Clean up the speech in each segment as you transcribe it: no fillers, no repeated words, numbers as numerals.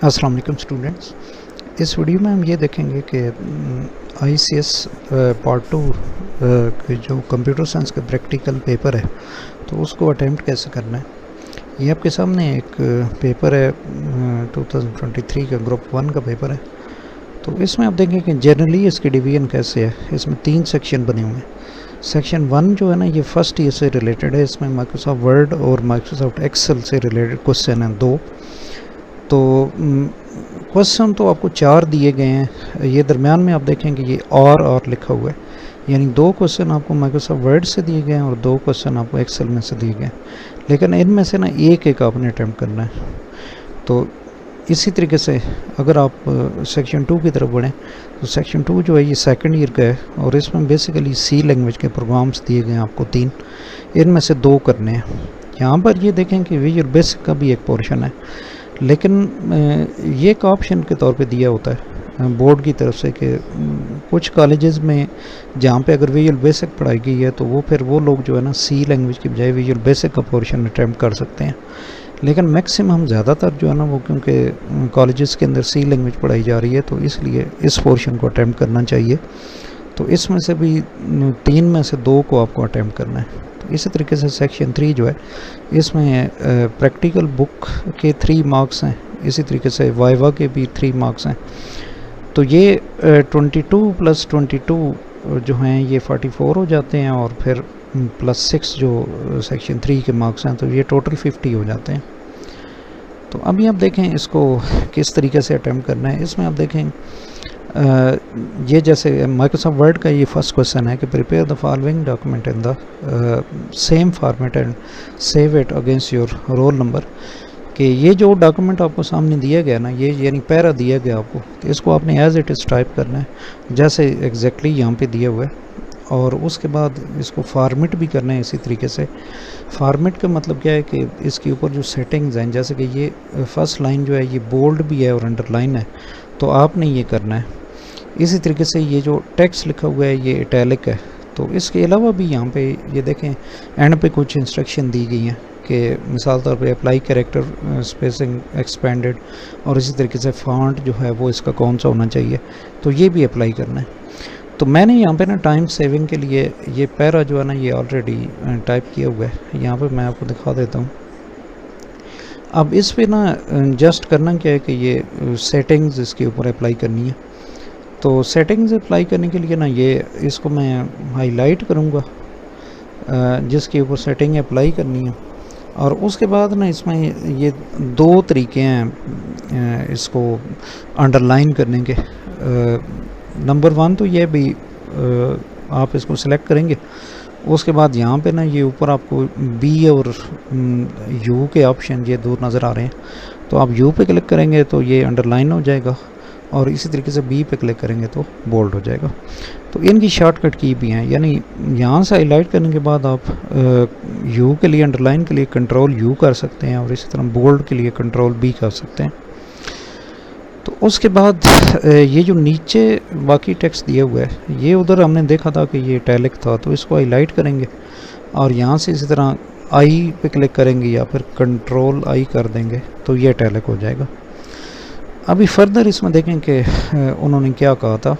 अस्सलाम वालेकुम स्टूडेंट्स। इस वीडियो में हम ये देखेंगे कि ICS पार्ट 2 के जो कंप्यूटर साइंस का प्रैक्टिकल पेपर है तो उसको अटैम्प्ट कैसे करना है। ये आपके सामने एक पेपर है 2023 का ग्रुप 1 का पेपर है। तो इसमें आप देखेंगे कि जनरली इसकी डिवीजन कैसे है। इसमें 3 सेक्शन बने हुए हैं। सेक्शन 1 जो है ना, ये फर्स्ट ईयर से रिलेटेड है। इसमें माइक्रोसॉफ्ट वर्ड और माइक्रोसॉफ्ट एक्सेल से रिलेटेड क्वेश्चन हैं 2। तो क्वेश्चन तो आपको 4 दिए गए हैं। ये दरमियान में आप देखेंगे ये और लिखा हुआ है, यानी 2 क्वेश्चन आपको माइक्रोसॉफ्ट वर्ड से दिए गए हैं और 2 क्वेश्चन आपको एक्सेल में से दिए गए हैं। लेकिन इनमें से ना एक आपने अटैम्प्ट करना है। तो इसी तरीके से अगर आप सेक्शन 2 की तरफ बढ़ें तो सेक्शन 2 जो है ये सेकंड ईयर का है और इसमें बेसिकली सी लैंग्वेज के प्रोग्राम्स दिए गए हैं आपको 3। इनमें से 2 करने हैं। यहाँ पर ये देखें कि विजुअल बेसिक का भी एक पोर्शन है, लेकिन ये एक ऑप्शन के तौर पे दिया होता है बोर्ड की तरफ से कि कुछ कॉलेजेस में जहाँ पे अगर विजुअल बेसिक पढ़ाई गई है तो वो फिर वो लोग जो है ना सी लैंग्वेज की बजाय विजुअल बेसिक का पोर्शन अटैम्प्ट कर सकते हैं। लेकिन मैक्सिमम ज़्यादातर जो है ना वो क्योंकि कॉलेजेस के अंदर सी लैंग्वेज पढ़ाई जा रही है तो इसलिए इस पोर्शन को अटैम्प्ट करना चाहिए। तो इसमें से भी 3 में से 2 को आपको अटैम्प्ट करना है। तो इसी तरीके से सेक्शन 3 जो है इसमें प्रैक्टिकल बुक के 3 मार्क्स हैं। इसी तरीके से वाइवा के भी 3 मार्क्स हैं। तो ये 22 + 22 जो हैं ये 44 हो जाते हैं और फिर +6 जो सेक्शन 3 के मार्क्स हैं तो ये टोटल 50 हो जाते हैं। तो अभी आप देखें इसको किस तरीके से अटैम्प्ट करना है। इसमें आप देखें ये जैसे माइक्रोसॉफ्ट वर्ड का ये फर्स्ट क्वेश्चन है कि prepare the following document in the same format and save it against your roll number. कि ये जो डॉक्यूमेंट आपको सामने दिया गया ना, ये यानी पैरा दिया गया आपको, तो इसको आपने एज इट इज़ टाइप करना है जैसे एग्जैक्टली यहाँ पे दिया हुआ है। और उसके बाद इसको फॉर्मेट भी करना है इसी तरीके से। फॉर्मेट का मतलब क्या है कि इसके ऊपर जो सेटिंग्स हैं, जैसे कि ये फर्स्ट लाइन जो है ये बोल्ड भी है और अंडरलाइन है, तो आपने ये करना है। इसी तरीके से ये जो टेक्स्ट लिखा हुआ है ये इटैलिक है। तो इसके अलावा भी यहाँ पे ये देखें एंड पे कुछ इंस्ट्रक्शन दी गई हैं कि मिसाल तौर पे अप्लाई कैरेक्टर स्पेसिंग एक्सपेंडेड और इसी तरीके से फॉन्ट जो है वो इसका कौन सा होना चाहिए, तो ये भी अप्लाई करना है। तो मैंने यहाँ पे ना टाइम सेविंग के लिए ये पैरा जो है ना ये ऑलरेडी टाइप किया हुआ है। यहाँ पे मैं आपको दिखा देता हूँ। अब इस पे ना जस्ट करना क्या है कि ये सेटिंग्स इसके ऊपर अप्लाई करनी है। तो सेटिंग्स अप्लाई करने के लिए ना ये इसको मैं हाईलाइट करूँगा जिसके ऊपर सेटिंग अप्लाई करनी है। और उसके बाद ना इसमें ये 2 तरीके हैं इसको अंडरलाइन करने के। नंबर 1 तो ये भी आप इसको सिलेक्ट करेंगे। उसके बाद यहाँ पे ना ये ऊपर आपको बी और यू के ऑप्शन ये 2 नज़र आ रहे हैं। तो आप यू पे क्लिक करेंगे तो ये अंडरलाइन हो जाएगा और इसी तरीके से बी पे क्लिक करेंगे तो बोल्ड हो जाएगा। तो इनकी शॉर्टकट की भी हैं, यानी यहाँ से हाईलाइट करने के बाद आप यू के लिए अंडरलाइन के लिए कंट्रोल यू कर सकते हैं और इसी तरह बोल्ड के लिए कंट्रोल बी कर सकते हैं। तो उसके बाद ये जो नीचे बाकी टेक्स्ट दिया हुआ है ये उधर हमने देखा था कि ये इटैलिक था, तो इसको हाईलाइट करेंगे और यहाँ से इसी तरह आई पे क्लिक करेंगे या फिर कंट्रोल आई कर देंगे तो ये इटैलिक हो जाएगा। अभी फर्दर इसमें देखें कि उन्होंने क्या कहा था।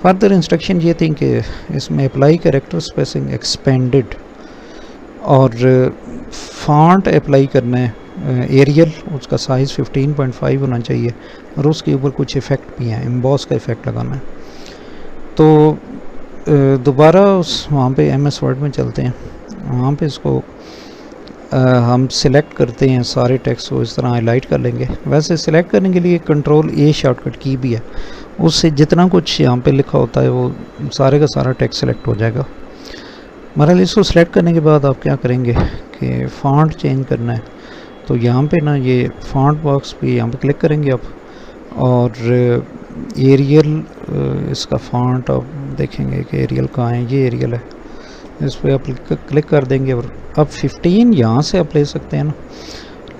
फर्दर इंस्ट्रक्शन ये थी कि इसमें अप्लाई कैरेक्टर स्पेसिंग एक्सपेंडेड और फॉन्ट अप्लाई करना है एरियल, उसका साइज़ 15.5 होना चाहिए और उसके ऊपर कुछ इफ़ेक्ट भी हैं, एम्बॉस का इफ़ेक्ट लगाना है। तो दोबारा उस वहाँ पे MS वर्ड में चलते हैं। वहाँ पे इसको हम सिलेक्ट करते हैं सारे टेक्स्ट को इस तरह हाईलाइट कर लेंगे। वैसे सिलेक्ट करने के लिए कंट्रोल A शॉर्टकट की भी है, उससे जितना कुछ यहाँ पे लिखा होता है वो सारे का सारा टेक्स्ट सिलेक्ट हो जाएगा। मरल इसको सिलेक्ट करने के बाद आप क्या करेंगे कि फ़ॉन्ट चेंज करना है। तो यहाँ पे ना ये फ़ॉन्ट बॉक्स पे यहाँ पे क्लिक करेंगे आप और एरियल इसका फ़ॉन्ट आप देखेंगे कि एरियल कहाँ है, ये एरियल है, इस पर आप क्लिक कर देंगे और अब 15 यहाँ से आप ले सकते हैं ना।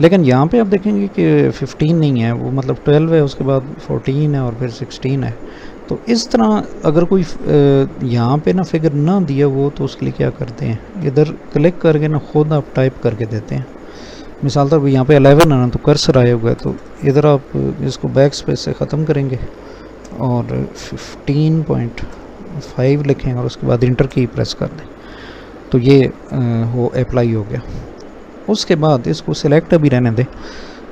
लेकिन यहाँ पे आप देखेंगे कि 15 नहीं है, वो मतलब 12 है, उसके बाद 14 है और फिर 16 है। तो इस तरह अगर कोई यहाँ पे ना फिगर ना दिया वो तो उसके लिए क्या करते हैं, इधर क्लिक करके ना खुद आप टाइप करके देते हैं। मिसाल तौर पर यहाँ पे 11 है ना, तो कर्सर आया हुआ है, तो इधर आप इसको बैक स्पेस से ख़त्म करेंगे और 15.5 लिखें और उसके बाद इंटर की प्रेस कर दें, तो ये वो अप्लाई हो गया। उसके बाद इसको सिलेक्ट अभी रहने दें।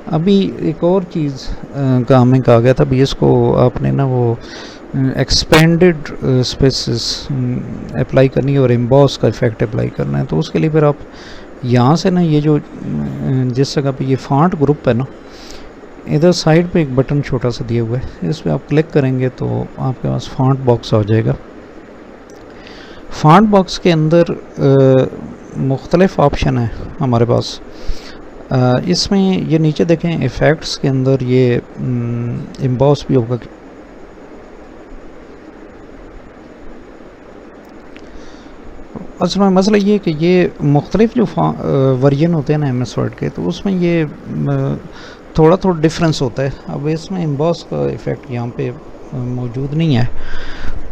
अभी एक और चीज़ का हमें कहा गया था, अभी इसको आपने ना वो एक्सपेंडेड स्पेसेस अप्लाई करनी है और एम्बॉस का इफेक्ट अप्लाई करना है। तो उसके लिए फिर आप यहाँ से ना ये जो जिस जगह पे ये फॉन्ट ग्रुप है ना, इधर साइड पे एक बटन छोटा सा दिया हुआ है, इस पर आप क्लिक करेंगे तो आपके पास फॉन्ट बॉक्स आ जाएगा। फॉन्ट बॉक्स के अंदर मुख्तलिफ ऑप्शन है हमारे पास। इसमें ये नीचे देखें इफ़ेक्ट्स के अंदर ये एम्बॉस भी होगा। असल में मसला ये है कि ये मुख्तलिफ जो वर्जन होते हैं ना MS वर्ड के, तो उसमें ये थोड़ा डिफरेंस होता है। अब इसमें एम्बॉस का इफ़ेक्ट यहाँ पे मौजूद नहीं है,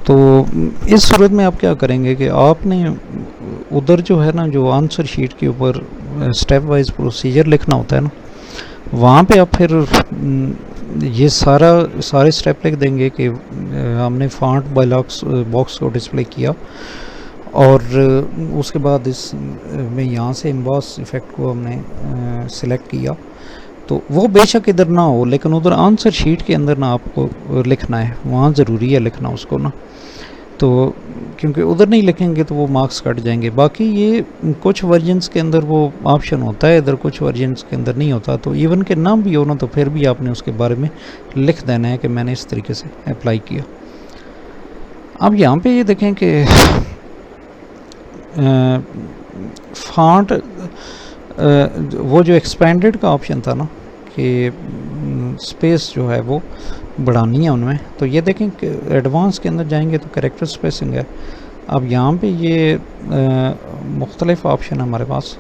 तो इस सूरत में आप क्या करेंगे कि आपने उधर जो है ना, जो आंसर शीट के ऊपर स्टेप वाइज प्रोसीजर लिखना होता है ना, वहाँ पे आप फिर ये सारे स्टेप लिख देंगे कि हमने फॉन्ट बॉक्स को डिस्प्ले किया और उसके बाद इस में यहाँ से एम्बॉस इफ़ेक्ट को हमने सिलेक्ट किया। तो वो बेशक इधर ना हो, लेकिन उधर आंसर शीट के अंदर ना आपको लिखना है, वहाँ ज़रूरी है लिखना उसको ना, तो क्योंकि उधर नहीं लिखेंगे तो वो मार्क्स कट जाएंगे। बाकी ये कुछ वर्जन्स के अंदर वो ऑप्शन होता है, इधर कुछ वर्जन्स के अंदर नहीं होता। तो इवन के नाम भी हो ना, तो फिर भी आपने उसके बारे में लिख देना है कि मैंने इस तरीके से अप्लाई किया। अब यहाँ पे ये देखें कि फॉन्ट वो जो एक्सपेंडेड का ऑप्शन था ना कि स्पेस जो है वो बढ़ानी है उनमें, तो ये देखें कि एडवांस के अंदर जाएंगे तो कैरेक्टर स्पेसिंग है। अब यहाँ पे ये मुख्तलिफ ऑप्शन है हमारे पास।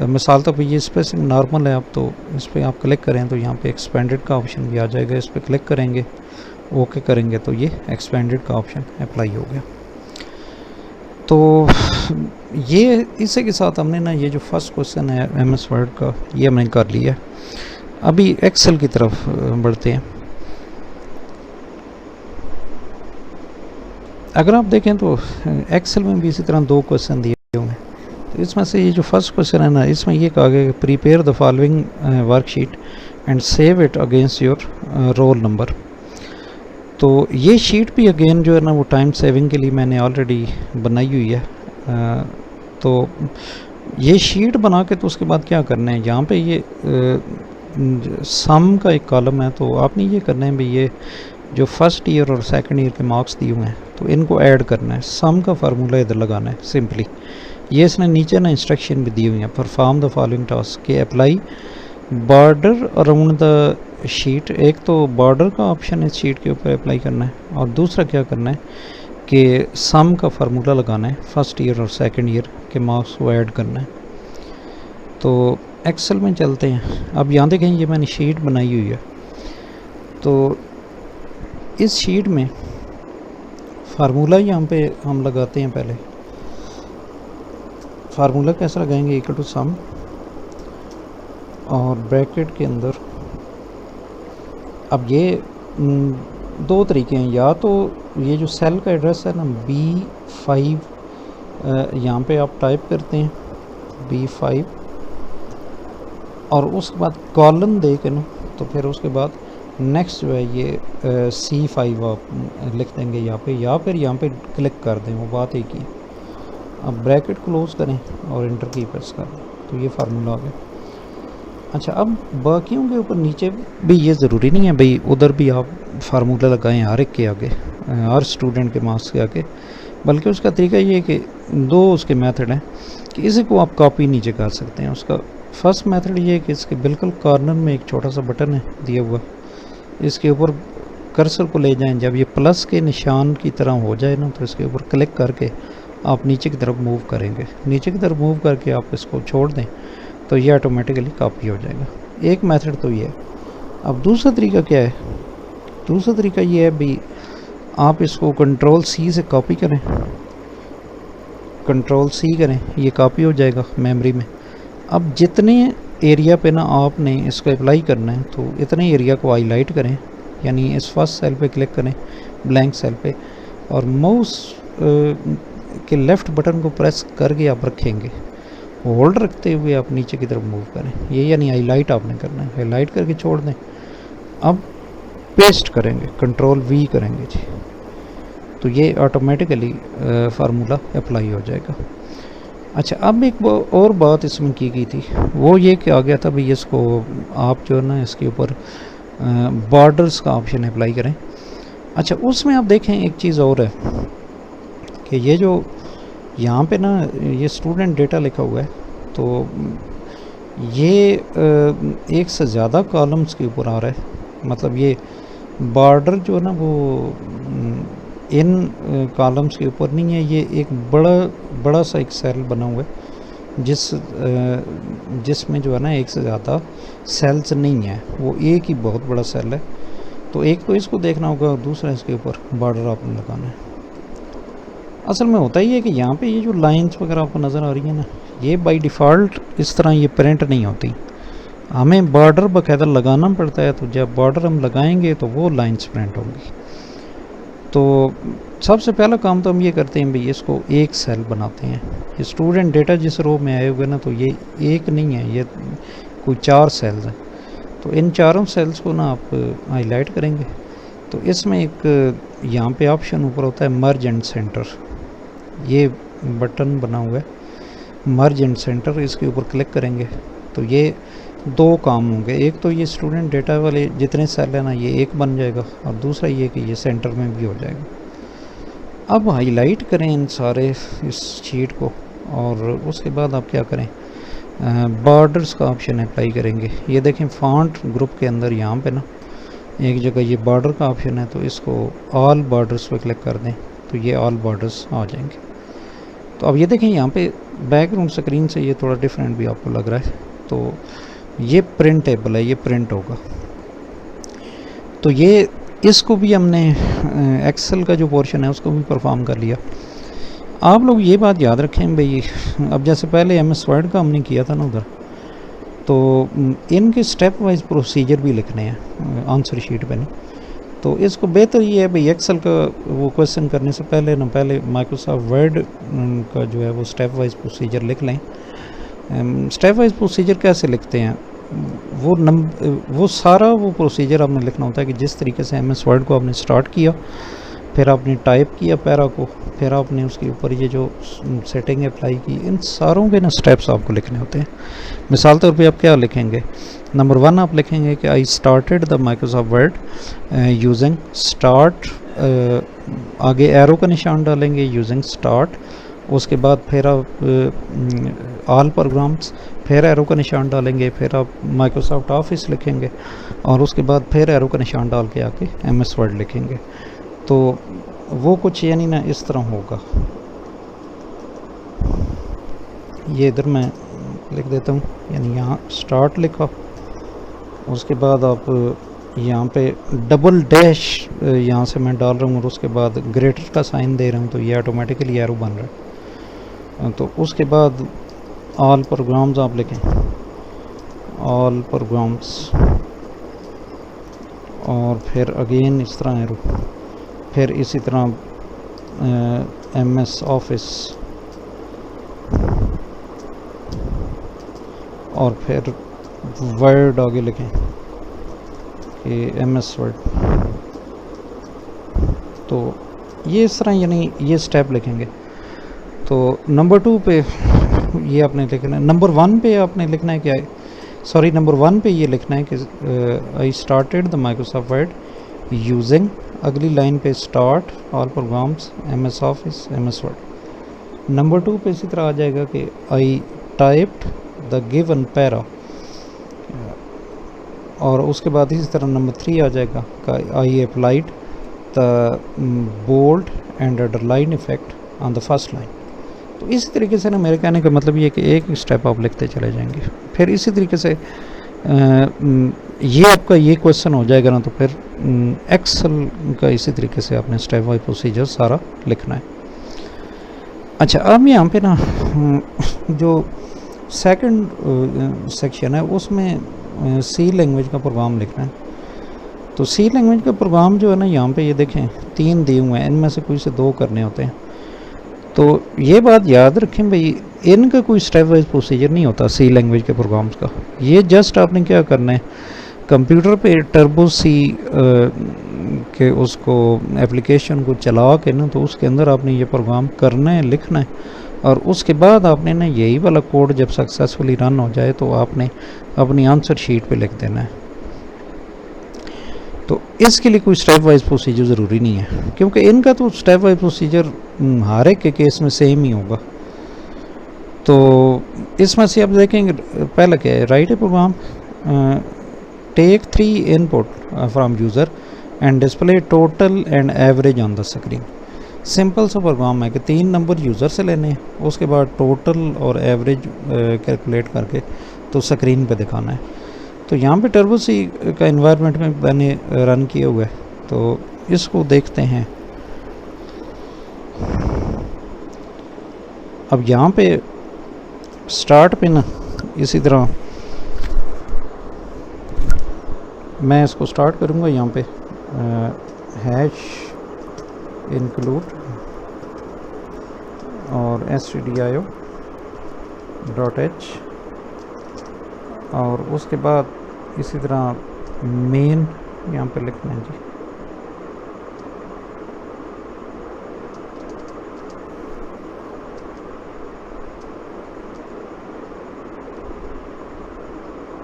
मिसाल तो ये स्पेसिंग नॉर्मल है, अब तो इस पर आप क्लिक करें तो यहाँ पे एक्सपेंडेड का ऑप्शन भी आ जाएगा। इस पर क्लिक करेंगे, ओके करेंगे तो ये एक्सपेंडेड का ऑप्शन अप्लाई हो गया। तो ये इसी के साथ हमने ना ये जो फर्स्ट क्वेश्चन है MS वर्ड का, ये हमने कर लिया है। अभी एक्सेल की तरफ बढ़ते हैं। अगर आप देखें तो एक्सेल में भी इसी तरह 2 क्वेश्चन दिए हुए हैं। तो इसमें से ये जो फर्स्ट क्वेश्चन है ना, इसमें ये कहा गया कि prepare the following worksheet and save it against your roll number. तो ये शीट भी अगेन जो है ना वो टाइम सेविंग के लिए मैंने ऑलरेडी बनाई हुई है। तो ये शीट बना के तो उसके बाद क्या करना है, यहाँ पे ये सम का एक कॉलम है, तो आपने ये करना है भाई, ये जो फर्स्ट ईयर और सेकंड ईयर के मार्क्स दिए हुए हैं तो इनको ऐड करना है। सम का फार्मूला इधर लगाना है सिंपली। ये इसने नीचे ना इंस्ट्रक्शन भी दी हुई है, परफॉर्म द फॉलोइंग टास्क के apply border around the sheet. एक तो बॉर्डर का ऑप्शन इस शीट के ऊपर अप्लाई करना है, और दूसरा क्या करना है कि सम का फार्मूला लगाना है, फर्स्ट ईयर और सेकंड ईयर के मार्क्स को ऐड करना है। तो एक्सेल में चलते हैं। अब यहाँ देखें ये मैंने शीट बनाई हुई है, तो इस शीट में फार्मूला यहाँ पे हम लगाते हैं। पहले फार्मूला कैसे लगाएंगे, इक्वल टू सम, और ब्रैकेट के अंदर अब ये 2 तरीके हैं, या तो ये जो सेल का एड्रेस है ना B5, यहाँ पे आप टाइप करते हैं B5 और उसके बाद कॉलन दे के ना, तो फिर उसके बाद नेक्स्ट जो है ये C5 आप लिख देंगे यहाँ पे, या फिर यहाँ पे क्लिक कर दें, वो बात एक ही। अब ब्रैकेट क्लोज करें और इंटर की प्रेस कर दें, तो ये फार्मूला आ गया। अच्छा, अब बाकियों के ऊपर नीचे भी ये ज़रूरी नहीं है भाई उधर भी आप फार्मूला लगाएं हर एक के आगे, हर स्टूडेंट के मार्क्स के आगे, बल्कि उसका तरीका ये है कि 2 उसके मेथड हैं कि इसी को आप कॉपी नीचे कर सकते हैं। उसका फर्स्ट मेथड ये है कि इसके बिल्कुल कॉर्नर में एक छोटा सा बटन है दिया हुआ, इसके ऊपर कर्सर को ले जाएं, जब ये प्लस के निशान की तरह हो जाए ना, तो इसके ऊपर क्लिक करके आप नीचे की तरफ मूव करेंगे। नीचे की तरफ मूव करके आप इसको छोड़ दें तो ये ऑटोमेटिकली कॉपी हो जाएगा। एक मेथड तो ये है। अब दूसरा तरीका क्या है, दूसरा तरीका ये है भी आप इसको कंट्रोल-C से कॉपी करें, कंट्रोल-C करें, ये कॉपी हो जाएगा मेमोरी में। अब जितने एरिया पे ना आपने इसको अप्लाई करना है, तो इतने एरिया को हाईलाइट करें, यानी इस फर्स्ट सेल पे क्लिक करें ब्लैंक सेल पे, और माउस के लेफ़्ट बटन को प्रेस करके आप रखेंगे, होल्ड रखते हुए आप नीचे की तरफ मूव करें, ये यानी हाईलाइट आपने करना है, हाईलाइट करके छोड़ दें। अब पेस्ट करेंगे, कंट्रोल V करेंगे जी, तो ये ऑटोमेटिकली फार्मूला अप्लाई हो जाएगा। अच्छा, अब एक और बात इसमें की गई थी, वो ये कि आ गया था भाई इसको आप जो है ना इसके ऊपर बॉर्डर्स का ऑप्शन अप्लाई करें। अच्छा, उसमें आप देखें एक चीज़ और है कि ये जो यहाँ पे ना ये स्टूडेंट डेटा लिखा हुआ है, तो ये एक से ज़्यादा कॉलम्स के ऊपर आ रहा है, मतलब ये बॉर्डर जो है ना वो इन कॉलम्स के ऊपर नहीं है, ये एक बड़ा सा एक सेल बना हुआ है जिसमें जो है ना एक से ज़्यादा सेल्स नहीं है, वो एक ही बहुत बड़ा सेल है। तो एक तो इसको देखना होगा, दूसरा इसके ऊपर बॉर्डर आपने लगाना है। असल में होता ही है कि यहाँ पे ये जो लाइंस वगैरह आपको नज़र आ रही है ना, ये बाय डिफ़ॉल्ट इस तरह ये प्रिंट नहीं होती, हमें बॉर्डर बाकायदा लगाना पड़ता है। तो जब बॉर्डर हम लगाएंगे तो वो लाइंस प्रिंट होंगी। तो सबसे पहला काम तो हम ये करते हैं भाई, इसको एक सेल बनाते हैं। ये स्टूडेंट डेटा जिस रो में आए हुए ना, तो ये एक नहीं है, ये कोई 4 सेल्स हैं। तो इन चारों सेल्स को ना आप हाईलाइट करेंगे, तो इसमें एक यहाँ पे ऑप्शन ऊपर होता है मर्ज एंड सेंटर, ये बटन बना हुआ है मर्ज एंड सेंटर, इसके ऊपर क्लिक करेंगे तो ये 2 काम होंगे। एक तो ये स्टूडेंट डेटा वाले जितने सेल है ना, ये एक बन जाएगा, और दूसरा ये कि ये सेंटर में भी हो जाएगा। अब हाईलाइट करें इन सारे इस शीट को, और उसके बाद आप क्या करें, बॉर्डर्स का ऑप्शन अप्लाई करेंगे। ये देखें फॉन्ट ग्रुप के अंदर यहाँ पे ना एक जगह ये बॉर्डर का ऑप्शन है, तो इसको ऑल बॉर्डर्स पे क्लिक कर दें, तो ये ऑल बॉर्डर्स आ जाएंगे। तो अब ये देखें यहाँ पे बैकग्राउंड स्क्रीन से ये थोड़ा डिफरेंट भी आपको लग रहा है, तो ये प्रिंटेबल है, ये प्रिंट होगा। तो ये इसको भी हमने एक्सेल का जो पोर्शन है उसको भी परफॉर्म कर लिया। आप लोग ये बात याद रखें भाई, अब जैसे पहले MS वर्ड का हमने किया था ना उधर, तो इनके स्टेप वाइज प्रोसीजर भी लिखने हैं आंसर शीट पे नहीं। तो इसको बेहतर ये है भाई, एक्सेल का वो क्वेश्चन करने से पहले माइक्रोसॉफ्ट वर्ड का जो है वो स्टेप वाइज प्रोसीजर लिख लें। स्टेप वाइज प्रोसीजर कैसे लिखते हैं, वो सारा वो प्रोसीजर आपने लिखना होता है कि जिस तरीके से MS वर्ड को आपने स्टार्ट किया, फिर आपने टाइप किया पैरा को, फिर आपने उसके ऊपर ये जो सेटिंग अप्लाई की, इन सारों के ना स्टेप्स आपको लिखने होते हैं। मिसाल तौर पे आप क्या लिखेंगे, नंबर 1 आप लिखेंगे कि I started the Microsoft word using start, आगे एरो का निशान डालेंगे यूजिंग स्टार्ट, उसके बाद फिर आप ऑल प्रोग्राम्स, फिर एरो का निशान डालेंगे, फिर आप माइक्रोसॉफ्ट ऑफिस लिखेंगे, और उसके बाद फिर एरो का निशान डाल के आके MS वर्ड लिखेंगे। तो वो कुछ यानी ना इस तरह होगा। ये इधर मैं लिख देता हूँ, यानी यहाँ स्टार्ट लिखा, उसके बाद आप यहाँ पे डबल डैश यहाँ से मैं डाल रहा हूँ, और उसके बाद ग्रेटर का साइन दे रहा हूँ, तो ये ऑटोमेटिकली एरो बन रहा है। तो उसके बाद ऑल प्रोग्राम्स आप लिखें, ऑल प्रोग्राम्स, और फिर अगेन इस तरह एरो, फिर इसी तरह MS ऑफिस, और फिर वर्ड आगे लिखें कि MS वर्ड। तो ये इस तरह यानी ये स्टेप लिखेंगे। तो नंबर 2 पे ये आपने लिखना है, नंबर 1 पे आपने लिखना है क्या, सॉरी नंबर 1 पे ये लिखना है कि I started the Microsoft word using, अगली लाइन पे start all programmes MS office MS word. Number 2 पे इसी तरह आ जाएगा कि आई टाइप्ड द गिवन पैरा, और उसके बाद इसी तरह नंबर 3 आ जाएगा कि I applied the bold and underline effect on the first line. तो इसी तरीके से ना मेरे कहने का मतलब ये कि एक स्टेप आप लिखते चले जाएंगे, फिर इसी तरीके से ये आपका ये क्वेश्चन हो जाएगा ना, तो फिर एक्सेल का इसी तरीके से आपने स्टेप वाइज प्रोसीजर सारा लिखना है। अच्छा, अब यहाँ पे ना जो सेकंड सेक्शन है, उसमें सी लैंग्वेज का प्रोग्राम लिखना है। तो सी लैंग्वेज का प्रोग्राम जो है ना, यहाँ पे ये देखें 3 दिए हुए हैं, इनमें से कोई से 2 करने होते हैं। तो ये बात याद रखें भाई, इनका कोई स्टेप वाइज प्रोसीजर नहीं होता सी लैंग्वेज के प्रोग्राम्स का। ये जस्ट आपने क्या करना है, कंप्यूटर पे टर्बो सी के उसको एप्लीकेशन को चला के ना, तो उसके अंदर आपने ये प्रोग्राम करना है, लिखना है, और उसके बाद आपने ना यही वाला कोड जब सक्सेसफुली रन हो जाए तो आपने अपनी आंसर शीट पे लिख देना है। तो इसके लिए कोई स्टेप वाइज प्रोसीजर ज़रूरी नहीं है, क्योंकि इनका तो स्टेप वाइज प्रोसीजर हर एक के केस में सेम ही होगा। तो इसमें से आप देखेंगे पहले क्या है, write a program, take 3 input from user and display total and average on the screen. Simple सा प्रोग्राम है कि 3 नंबर यूज़र से लेने हैं, उसके बाद टोटल और एवरेज कैलकुलेट करके तो स्क्रीन पे दिखाना है। तो यहाँ पे टर्बो सी का इन्वायरमेंट में मैंने रन किया हुआ है, तो इसको देखते हैं। अब यहाँ पे स्टार्ट पे ना इसी तरह मैं इसको स्टार्ट करूँगा, यहाँ पे हैश इंक्लूड और stdio.h, और उसके बाद इसी तरह मेन यहाँ पे लिखना है जी।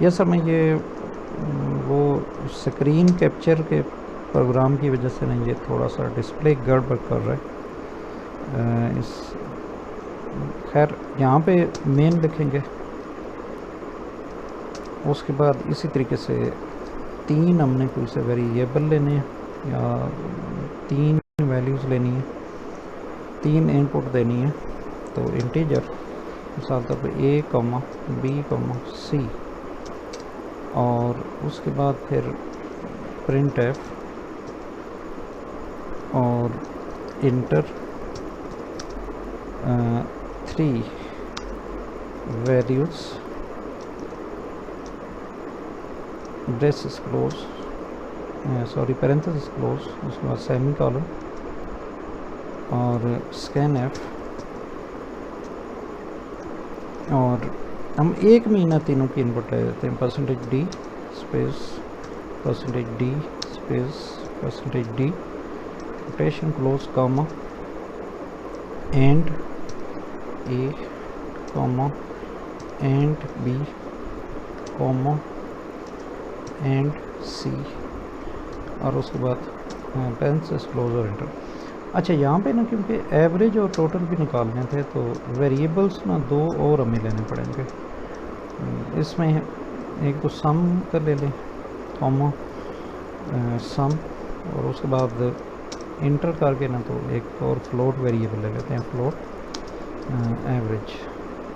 यस सर, मैं ये वो स्क्रीन कैप्चर के प्रोग्राम की वजह से ना ये थोड़ा सा डिस्प्ले गड़बड़ कर रहा है। इस खैर यहाँ पे मेन लिखेंगे, उसके बाद इसी तरीके से 3 हमने कोई से वेरिएबल लेने हैं या 3 वैल्यूज़ लेनी है, 3 इनपुट देनी है। तो इंटीजर मिसाल तौर पे a, b, c, और उसके बाद फिर printf और inter 3 values braces close, sorry parenthesis close, उसके बाद सेमी कॉलन और स्कैनफ, और हम 1 महीना तीनों की इनपुट ले देते हैं। %d space %d space %d rotation close comma and a comma and b comma and c, और उसके बाद पैरेंथेसिस क्लोज और इंटर। अच्छा, यहाँ पे ना क्योंकि एवरेज और टोटल भी निकालने थे, तो वेरिएबल्स ना 2 और हमें लेने पड़ेंगे। इसमें एक तो सम कर ले लें, कॉमा सम, और उसके बाद इंटर करके ना तो एक और फ्लोट वेरिएबल ले लेते हैं, फ्लोट एवरेज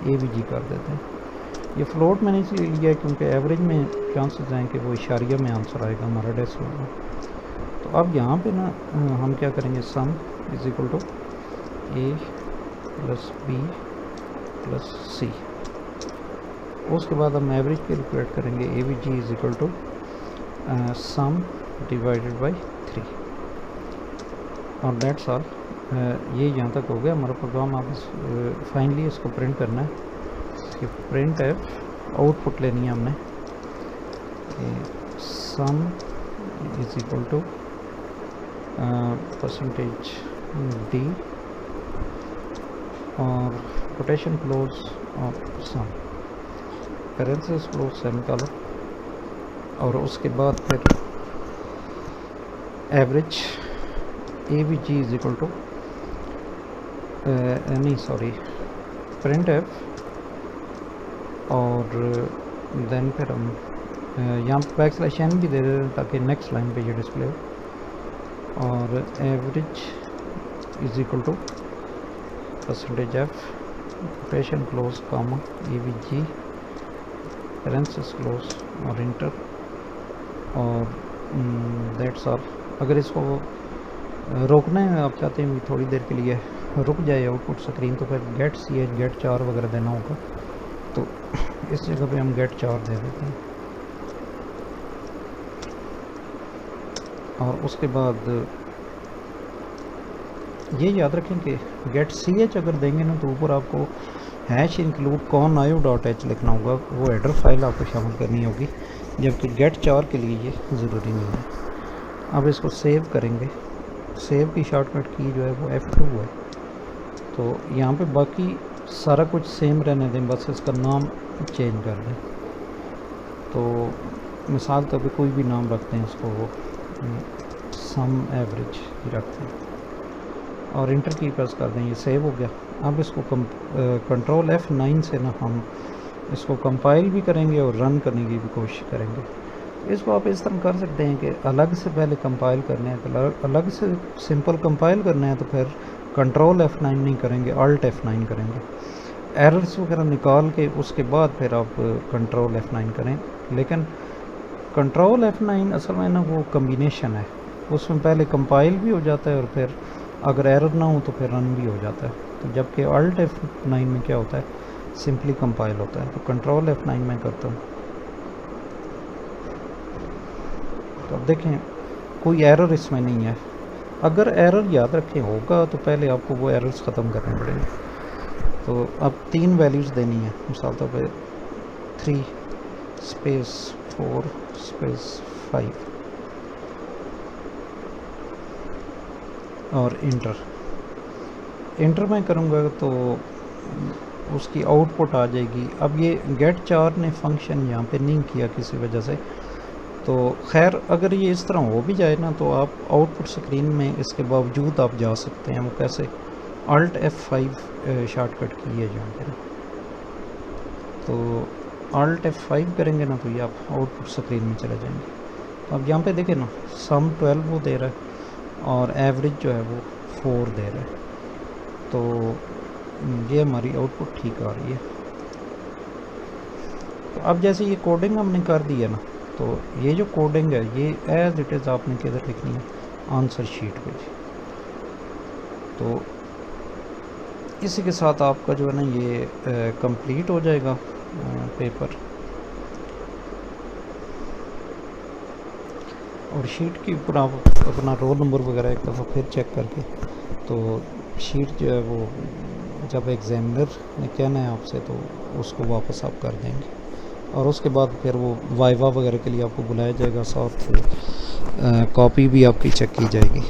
avg कर देते हैं। ये फ्लोट मैंने इसलिए लिया है क्योंकि एवरेज में चांसेस हैं कि वो इशारिया में आंसर आएगा हमारा डेसिमल में। तो अब यहाँ पे ना हम क्या करेंगे, sum is equal to a plus b plus c, उसके बाद हम एवरेज कैलकुलेट करेंगे, avg is equal to sum divided by 3, और दैट्स ऑल। ये यहाँ तक हो गया हमारा प्रोग्राम। आप फाइनली इसको प्रिंट करना है कि प्रिंट एफ आउटपुट लेनी है हमने, sum is equal to %d और quotation close of sum parenthesis close semicolon, और उसके बाद फिर average avg is equal to print f, और देन फिर हम यहाँ बैक स्लैश n भी दे देते हैं ताकि नेक्स्ट लाइन पे ये डिस्प्ले हो, और average is equal to %f quotation close comma avg parenthesis close और इंटर, और दैट्स ऑल। अगर इसको रोकना है, आप चाहते हैं थोड़ी देर के लिए रुक जाए आउटपुट स्क्रीन, तो फिर गेट ch गेट 4 वगैरह देना होगा। तो इस जगह पे हम गेट 4 दे देते हैं और उसके बाद ये याद रखें कि गेट ch अगर देंगे ना तो ऊपर आपको हैश इंक्लूड conio.h लिखना होगा, वो हेडर फाइल आपको शामिल करनी होगी, जबकि गेट 4 के लिए ये ज़रूरी नहीं है। अब इसको सेव करेंगे, सेव की शॉर्टकट की जो है वो F2 है। तो यहाँ पे बाकी सारा कुछ सेम रहने दें, बस इसका नाम चेंज कर दें। तो मिसाल तौर पे कोई भी नाम रखते हैं, इसको सम एवरेज रखते हैं और इंटर की प्रेस कर दें, ये सेव हो गया। अब इसको कंट्रोल F9 से ना हम इसको कंपाइल भी करेंगे और रन करने की भी कोशिश करेंगे। इसको आप इस तरह कर सकते हैं कि अलग से पहले कंपाइल करने हैं तो अलग से सिंपल कंपाइल करना है तो फिर कंट्रोल F9 नहीं करेंगे, अल्ट F9 करेंगे। एरर्स वगैरह निकाल के उसके बाद फिर आप कंट्रोल F9 करें। लेकिन कंट्रोल F9 असल में ना वो कम्बिनेशन है, उसमें पहले कंपाइल भी हो जाता है और फिर अगर एरर ना हो तो फिर रन भी हो जाता है। तो जबकि अल्ट F9 में क्या होता है, सिंपली कंपाइल होता है। तो कंट्रोल F9 में करता हूँ तो अब देखें कोई एरर इसमें नहीं है। अगर एरर याद रखें होगा तो पहले आपको वो एरर्स ख़त्म करने पड़ेंगे। तो अब 3 वैल्यूज़ देनी है, मिसाल तौर पे 3 स्पेस 4 स्पेस 5 और इंटर मैं करूँगा तो उसकी आउटपुट आ जाएगी। अब ये गेट 4 ने फंक्शन यहाँ पे नहीं किया किसी वजह से, तो खैर अगर ये इस तरह हो भी जाए ना तो आप आउटपुट स्क्रीन में इसके बावजूद आप जा सकते हैं। वो कैसे, अल्ट F5 शॉर्टकट की है यहाँ पे, तो अल्ट F5 करेंगे ना तो ये आप आउटपुट स्क्रीन में चले जाएंगे। तो अब यहाँ पे देखें ना, सम 12 वो दे रहा है और एवरेज जो है वो 4 दे रहा है। तो ये हमारी आउटपुट ठीक आ रही है। तो अब जैसे ये कोडिंग हमने कर दी है ना, तो ये जो कोडिंग है ये एज इट इज़ आपने किधर लिखनी है, आंसर शीट पे। तो इसी के साथ आपका जो है ना ये कंप्लीट हो जाएगा पेपर। और शीट के ऊपर आप अपना रोल नंबर वगैरह एक दफ़ा फिर चेक करके, तो शीट जो है वो जब एग्ज़ामिनर ने कहना है आपसे तो उसको वापस आप कर देंगे और उसके बाद फिर वो वाइवा वगैरह के लिए आपको बुलाया जाएगा, साथ कॉपी भी आपकी चेक की जाएगी।